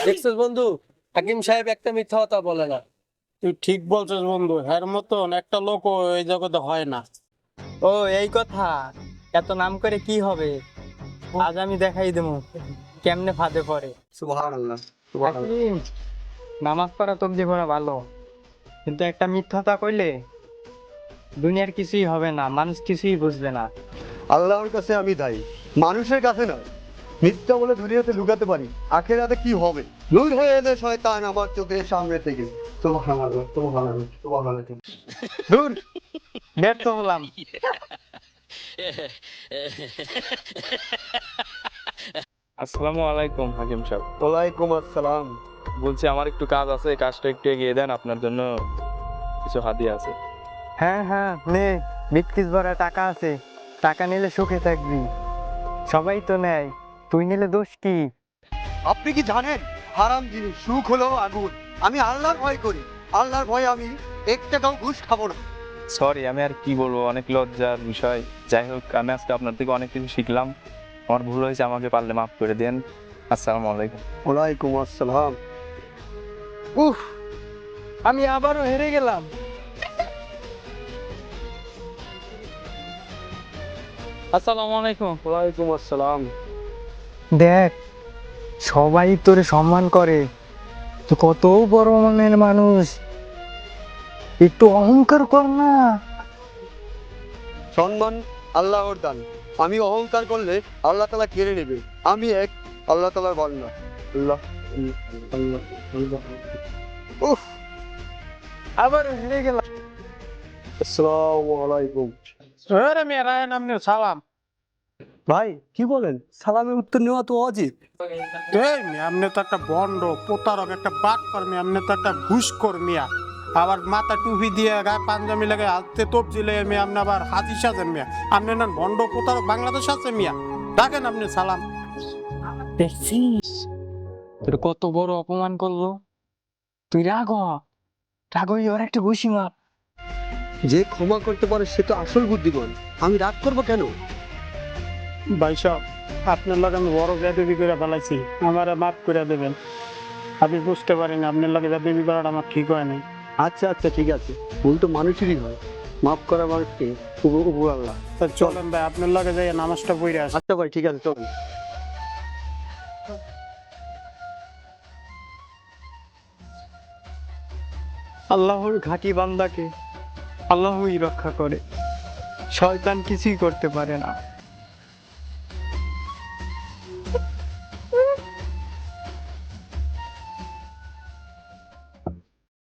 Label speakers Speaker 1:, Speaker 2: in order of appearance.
Speaker 1: দেখছিস বন্ধু, হাকিম সাহেব একটা মিথ্যা কথা বলে না।
Speaker 2: তুই ঠিক বলছিস বন্ধু, এর মতন একটা লোক এই জগতে হয় না।
Speaker 3: ও এই কথা, এত নাম করে কি হবে? আজ আমি দেখাই দেবো কেমনে ফাঁদে পড়ে।
Speaker 1: সুবহানাল্লাহ।
Speaker 3: হাকিম, নামাজ পড়া তবজি পড়া ভালো, কিন্তু একটা মিথ্যাটা কইলে দুনিয়ার কিছুই হবে না, মানুষ কিছুই বুঝবে না।
Speaker 4: আল্লাহর কাছে আমি দায়ী, মানুষের কাছে নয়। মিথ্যা বলে দুনিয়াতে লুকাতে পারি, আখেরাতে কি হবে? দূর হয়ে এলে শয়তান আমার চোখের সামনে থেকে। সুবহানাল্লাহ, সুবহানাল্লাহ, সুবহানাল্লাহ।
Speaker 3: দূর, ব্যর্থ হলাম।
Speaker 5: আসসালামু আলাইকুম হাকিম সাহেব।
Speaker 4: ওয়ালাইকুম আসসালাম।
Speaker 5: বলছি আমার একটু কাজ আছে, কাজটা একটু এগিয়ে দেন, আপনার জন্য কিছু হাদিয়া আছে।
Speaker 3: হ্যাঁ হ্যাঁ, নে, বিটকিস ভরা টাকা আছে, টাকা নিলে সুখে থাকবি। সবাই তো নেয়, তুই নিলে দোষ কি?
Speaker 4: আপনি কি জানেন হারাম জিনিস সুখ হলো আগুন? আমি আল্লাহর ভয় করি, আল্লাহর ভয়ে আমি এক টাকাও ঘুষ খাবো না।
Speaker 5: সরি, আমি আর কি বলবো, অনেক লজ্জার বিষয়। যাই হোক, আমি আজকে আপনার থেকে অনেক কিছু শিখলাম। আমার ভুল হয়েছে, আমাকে পারলে মাফ করে দেন। আসসালামু আলাইকুম।
Speaker 4: ওয়ালাইকুম আসসালাম।
Speaker 3: উফ, আমি আবারও হেরে গেলাম। আসসালামু আলাইকুম।
Speaker 4: ওয়ালাইকুম আসসালাম।
Speaker 3: দেখ, সবাই তোরে সম্মান করে, তো কত বড় মনের মানুষ, একটু অহংকার কর না।
Speaker 4: সম্মান আল্লাহর দান, আমি অহংকার করলে আল্লাহ তাআলা কেড়ে নেবে। আমি এক আল্লাহ তাআলার বান্দা। আল্লাহ আল্লাহ আল্লাহ। উফ,
Speaker 3: আবারও হেরে গেলাম।
Speaker 4: আসসালামু আলাইকুম।
Speaker 2: আরে মেয়েরা নামনে সালাম।
Speaker 4: ভাই কি বলেন? সালামের উত্তর নেওয়া তো অজিব।
Speaker 2: এই মেয়ে, আপনি তো একটা বন্ড প্রতারক, একটা বাটপার মেয়ে, আপনি তো একটা ঘুষখোর মিয়া। আবার মাথা টুপি দিয়ে গায়ে পাঞ্জাবি লাগে, হাতে তবজি লেগে মেয়ে, আপনি আবার হাতি সাজেন মিয়া। আপনি না বন্ড প্রতারক বাংলাদেশ আছে মিয়া, ডাকেন আপনি সালাম।
Speaker 3: দেখছিস তোর কত বড় অপমান করলো? তুই রাগ হ, রাগ হয়ে ওর একটা ঘুষি মার।
Speaker 4: যে ক্ষমা করতে পারে সে তো আসল বুদ্ধিমান, আমি রাগ করবো কেন?
Speaker 2: ভাই সব, আপনার লগে আমি বড় বেদবি করে ফেলাইছি, আমার মাফ করে দেবেন। আমি বুঝতে পারিনি আপনার লগে বেদবি করাটা আমার ঠিক হয় নাই।
Speaker 4: আচ্ছা আচ্ছা ঠিক আছে, ভুল তো মানুষেরই হয়, মাফ করা মানুষকে উপর আল্লাহ।
Speaker 2: তা চলেন ভাই, আপনার লগে যাই নামাজটা পড়ে আসি।
Speaker 4: আচ্ছা ভাই ঠিক আছে, চলুন।
Speaker 3: আল্লাহর ঘাঁটি বান্দাকে আল্লাহই রক্ষা করে, শয়তান কিছুই করতে পারে না।